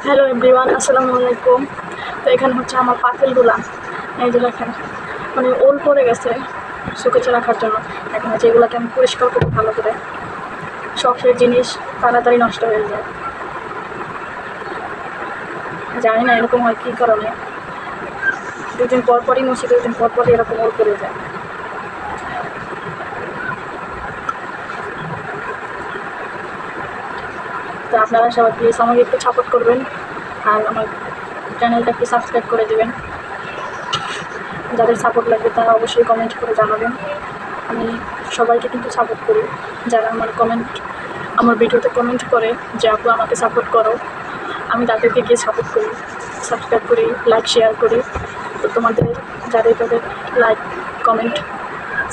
Hello everyone, আসসালামু আলাইকুম। তো এখানে হচ্ছে আমার পাতিলগুলা, এই যে দেখেন মানে ওল পড়ে গেছে শুকেছে রাখার জন্য। এখন হচ্ছে এগুলোকে আমি পরিষ্কার করবো ভালো করে। শখের জিনিস তাড়াতাড়ি নষ্ট হয়ে যায়, জানি না এরকম হয় কী কারণে। দুদিন পর পরই মুছি, দুদিন পর পরই এরকম ওল পড়ে যায়। তো আপনারা সবাই প্লিজ আমাকে একটু সাপোর্ট করবেন আর আমার চ্যানেলটা একটু সাবস্ক্রাইব করে দেবেন। যাদের সাপোর্ট লাগবে তারা অবশ্যই কমেন্ট করে জানাবেন। আমি সবাইকে কিন্তু সাপোর্ট করি, যারা আমার ভিডিওতে কমেন্ট করে যে আপু আমাকে সাপোর্ট করো, আমি তাদেরকে গিয়ে সাপোর্ট করি, সাবস্ক্রাইব করি, লাইক শেয়ার করি। তো যাদের যাদের লাইক, কমেন্ট,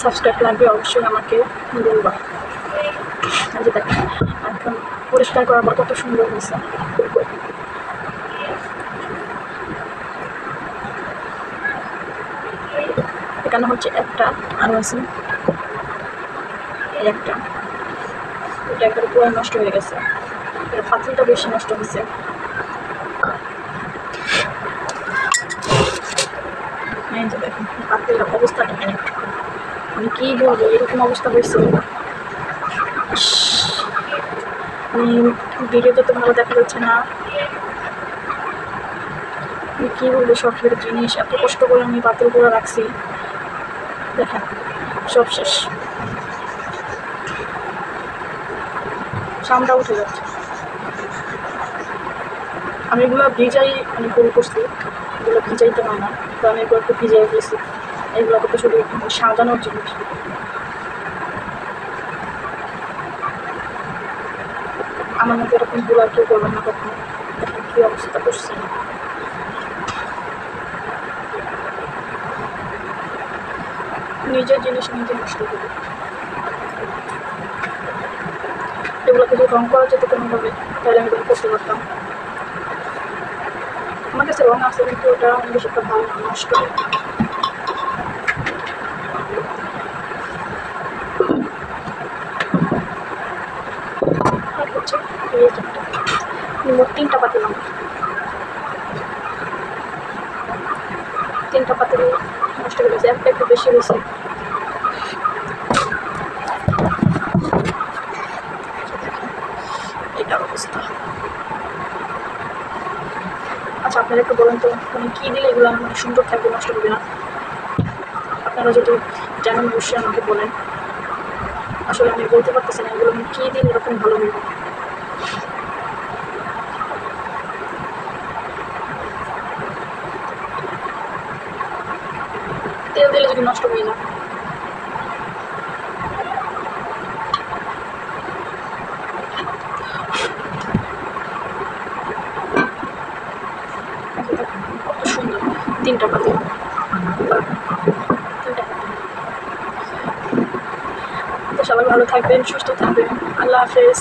সাবস্ক্রাইব লাগবে অবশ্যই আমাকে বলবা। যে দেখেন এখন পরিষ্কার করার পর কত সুন্দর হয়েছে। এখানে হচ্ছে একটা আরও আছে, এই একটা, এটা একবার পুরো নষ্ট হয়ে গেছে, পাতিলটা বেশি নষ্ট হয়েছে। এই যে দেখেন পাতিলের অবস্থাটা কেন, আমি কী বলবো, এরকম অবস্থা হয়েছে। ভিডিওতে তো ভালো দেখা যাচ্ছে না, আমি কী বলবো, শখের জিনিস এত কষ্ট করে আমি পাতিলগুলো রাখছি, দেখেন সব শেষ, সামটা উঠে যাচ্ছে। আমি এগুলো ভিজাই, আমি ভুল করছি, এগুলো ভিজাইতে হয় না, তো আমি এগুলো একটু ভিজাই দিয়েছি। এগুলো তো শুধু সাজানোর জিনিস। আমার মধ্যে এরকম ভুল আর কেউ করবেন না কখনো। দেখেন কী অবস্থা করছি। নিজের জিনিস নিজে নষ্ট করি। এগুলোকে যদি রং করা যেত কোনোভাবে, তাহলে আমি রং করতে পারতাম। আমার কাছে রং আছে, কিন্তু ওটা বেশি একটা ভালো নষ্ট। আর হচ্ছে মোট তিনটা পাতিল, তিনটা পাতিল নষ্ট হয়ে গেছে, একটা একটু বেশি হয়েছে। এটার অবস্থা। আচ্ছা আপনারা একটু বলেন তো, মানে কী দিলে এগুলো মানে সুন্দর থাকবে, নষ্ট হবে না? আপনারা যদি জানেন অবশ্যই আমাকে বলেন। আসলে আমি বলতে পারতেছি না এগুলো আমি কী দিলে এরকম ভালো হবে। তেল দিলে যদি নষ্ট হয়ে যায়। কত সুন্দর তিনটা পাতিল, তো সবাই ভালো থাকবেন, সুস্থ থাকবেন। আল্লাহ হাফেজ।